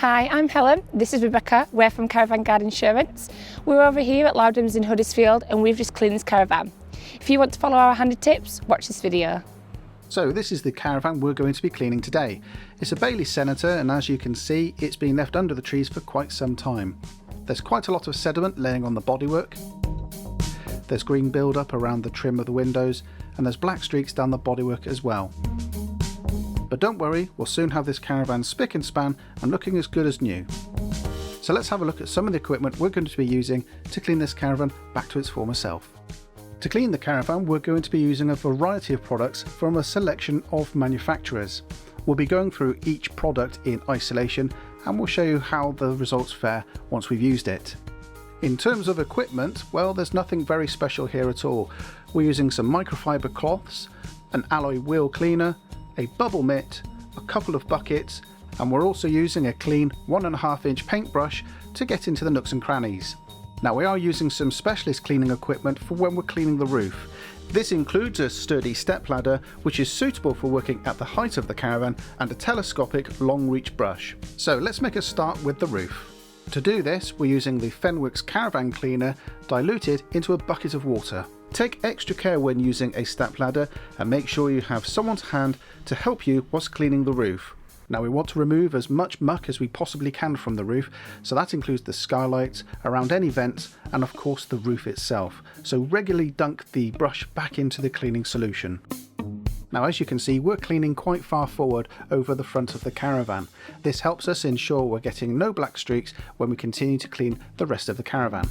Hi, I'm Helen. This is Rebecca. We're from Caravan Guard Insurance. We're over here at Loudhams in Huddersfield and we've just cleaned this caravan. If you want to follow our handy tips, watch this video. So this is the caravan we're going to be cleaning today. It's a Bailey Senator and as you can see it's been left under the trees for quite some time. There's quite a lot of sediment laying on the bodywork. There's green build-up around the trim of the windows and there's black streaks down the bodywork as well. But don't worry, we'll soon have this caravan spick and span and looking as good as new. So let's have a look at some of the equipment we're going to be using to clean this caravan back to its former self. To clean the caravan, we're going to be using a variety of products from a selection of manufacturers. We'll be going through each product in isolation and we'll show you how the results fare once we've used it. In terms of equipment, well, there's nothing very special here at all. We're using some microfiber cloths, an alloy wheel cleaner, a bubble mitt, a couple of buckets, and we're also using a clean 1.5 inch paintbrush to get into the nooks and crannies. Now we are using some specialist cleaning equipment for when we're cleaning the roof. This includes a sturdy step ladder which is suitable for working at the height of the caravan and a telescopic long reach brush. So let's make a start with the roof. To do this we're using the Fenwick's Caravan Cleaner diluted into a bucket of water. Take extra care when using a step ladder and make sure you have someone to hand to help you whilst cleaning the roof. Now we want to remove as much muck as we possibly can from the roof, so that includes the skylights, around any vents and of course the roof itself. So regularly dunk the brush back into the cleaning solution. Now as you can see we're cleaning quite far forward over the front of the caravan. This helps us ensure we're getting no black streaks when we continue to clean the rest of the caravan.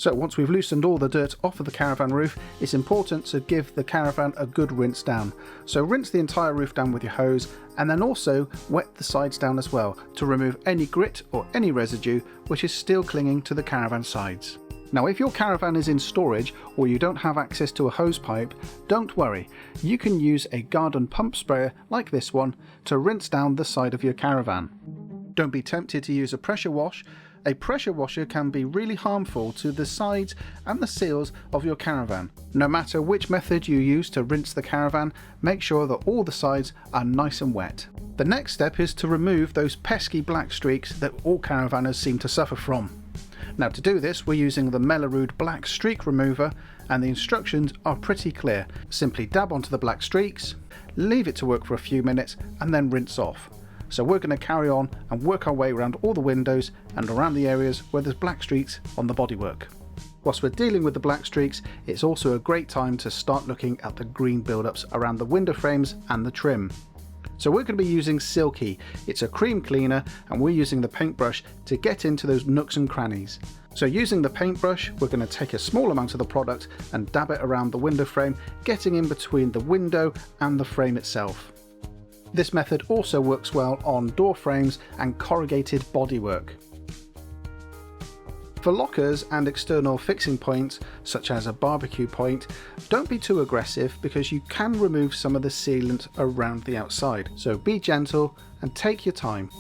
So once we've loosened all the dirt off of the caravan roof, it's important to give the caravan a good rinse down. So rinse the entire roof down with your hose and then also wet the sides down as well to remove any grit or any residue which is still clinging to the caravan sides. Now if your caravan is in storage or you don't have access to a hose pipe, don't worry, you can use a garden pump sprayer like this one to rinse down the side of your caravan. Don't be tempted to use a pressure wash. A pressure washer can be really harmful to the sides and the seals of your caravan. No matter which method you use to rinse the caravan, make sure that all the sides are nice and wet. The next step is to remove those pesky black streaks that all caravanners seem to suffer from. Now to do this we're using the Mellerude Black Streak Remover and the instructions are pretty clear. Simply dab onto the black streaks, leave it to work for a few minutes and then rinse off. So we're going to carry on and work our way around all the windows and around the areas where there's black streaks on the bodywork. Whilst we're dealing with the black streaks, it's also a great time to start looking at the green build-ups around the window frames and the trim. So we're going to be using Silky. It's a cream cleaner and we're using the paintbrush to get into those nooks and crannies. So using the paintbrush, we're going to take a small amount of the product and dab it around the window frame, getting in between the window and the frame itself. This method also works well on door frames and corrugated bodywork. For lockers and external fixing points, such as a barbecue point, don't be too aggressive because you can remove some of the sealant around the outside. So be gentle and take your time.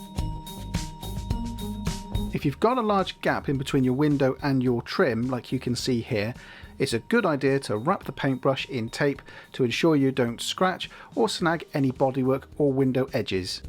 If you've got a large gap in between your window and your trim, like you can see here, it's a good idea to wrap the paintbrush in tape to ensure you don't scratch or snag any bodywork or window edges.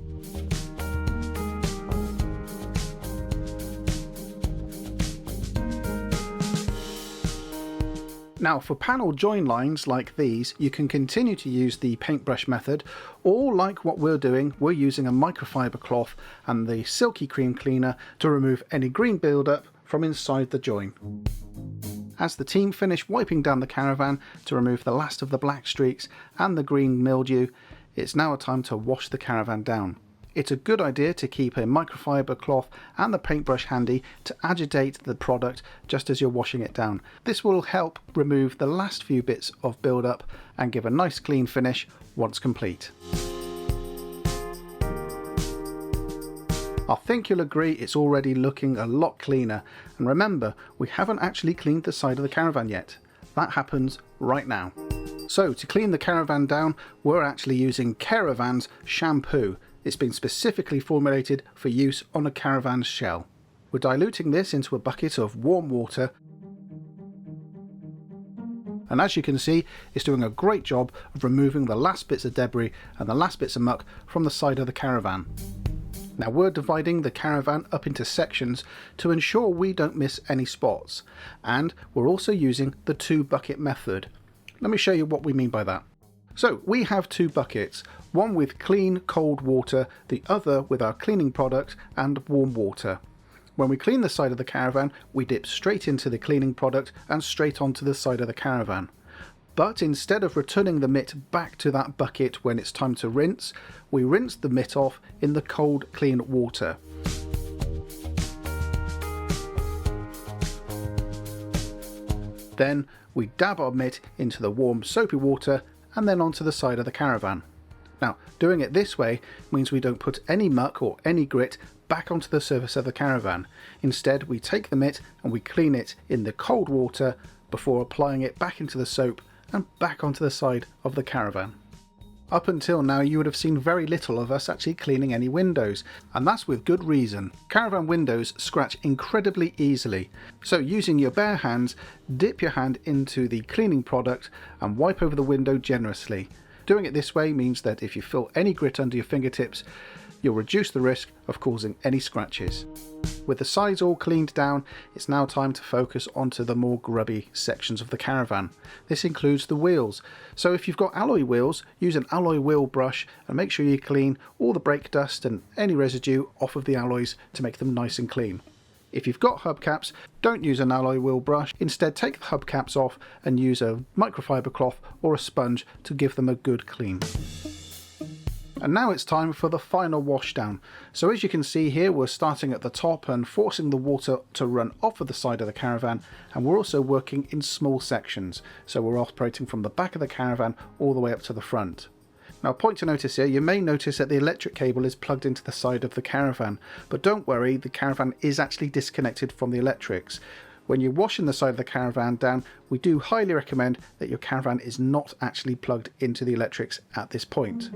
Now for panel join lines like these, you can continue to use the paintbrush method, or like what we're doing, we're using a microfiber cloth and the Silky Cream Cleaner to remove any green build-up from inside the join. As the team finish wiping down the caravan to remove the last of the black streaks and the green mildew, it's now a time to wash the caravan down. It's a good idea to keep a microfiber cloth and the paintbrush handy to agitate the product just as you're washing it down. This will help remove the last few bits of build-up and give a nice clean finish once complete. I think you'll agree it's already looking a lot cleaner, and remember we haven't actually cleaned the side of the caravan yet. That happens right now. So to clean the caravan down we're actually using Caravan's shampoo. It's been specifically formulated for use on a caravan's shell. We're diluting this into a bucket of warm water and as you can see it's doing a great job of removing the last bits of debris and the last bits of muck from the side of the caravan. Now we're dividing the Caravan up into sections to ensure we don't miss any spots, and we're also using the 2-bucket method. Let me show you what we mean by that. So we have 2 buckets, one with clean cold water, the other with our cleaning product and warm water. When we clean the side of the Caravan, we dip straight into the cleaning product and straight onto the side of the Caravan. But instead of returning the mitt back to that bucket when it's time to rinse, we rinse the mitt off in the cold clean water. Then we dab our mitt into the warm soapy water and then onto the side of the Caravan. Now, doing it this way means we don't put any muck or any grit back onto the surface of the Caravan. Instead, we take the mitt and we clean it in the cold water before applying it back into the soap and back onto the side of the Caravan. Up until now, you would have seen very little of us actually cleaning any windows, and that's with good reason. Caravan windows scratch incredibly easily, so using your bare hands, dip your hand into the cleaning product and wipe over the window generously. Doing it this way means that if you feel any grit under your fingertips, you'll reduce the risk of causing any scratches. With the sides all cleaned down, it's now time to focus onto the more grubby sections of the Caravan. This includes the wheels. So if you've got alloy wheels, use an alloy wheel brush and make sure you clean all the brake dust and any residue off of the alloys to make them nice and clean. If you've got hubcaps, don't use an alloy wheel brush. Instead, take the hubcaps off and use a microfiber cloth or a sponge to give them a good clean. And now it's time for the final wash down. So as you can see here, we're starting at the top and forcing the water to run off of the side of the Caravan, and we're also working in small sections. So we're operating from the back of the Caravan all the way up to the front. Now, a point to notice here, you may notice that the electric cable is plugged into the side of the Caravan, but don't worry, the Caravan is actually disconnected from the electrics. When you're washing the side of the Caravan down, we do highly recommend that your Caravan is not actually plugged into the electrics at this point.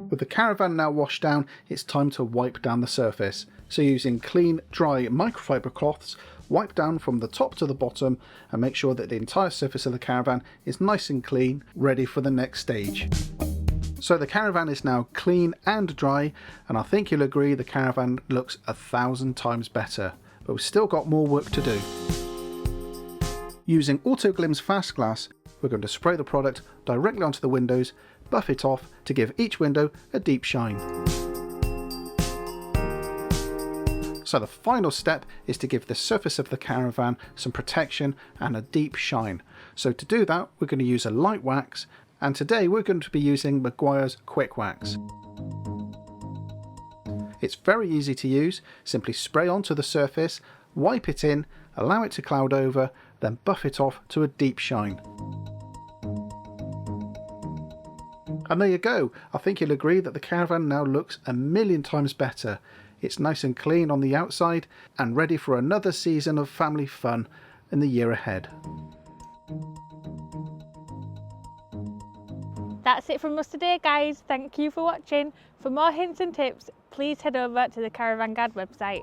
With the Caravan now washed down, it's time to wipe down the surface. So using clean, dry microfiber cloths, wipe down from the top to the bottom and make sure that the entire surface of the Caravan is nice and clean, ready for the next stage. So the Caravan is now clean and dry, and I think you'll agree the Caravan looks 1,000 times better, but we've still got more work to do. Using Autoglim's Fast Glass, we're going to spray the product directly onto the windows, buff it off to give each window a deep shine. So the final step is to give the surface of the Caravan some protection and a deep shine. So to do that, we're going to use a light wax, and today we're going to be using Meguiar's Quick Wax. It's very easy to use. Simply spray onto the surface, wipe it in, allow it to cloud over, then buff it off to a deep shine. And there you go. I think you'll agree that the Caravan now looks 1,000,000 times better. It's nice and clean on the outside and ready for another season of family fun in the year ahead. That's it from us today, guys. Thank you for watching. For more hints and tips, please head over to the Caravan Guide website.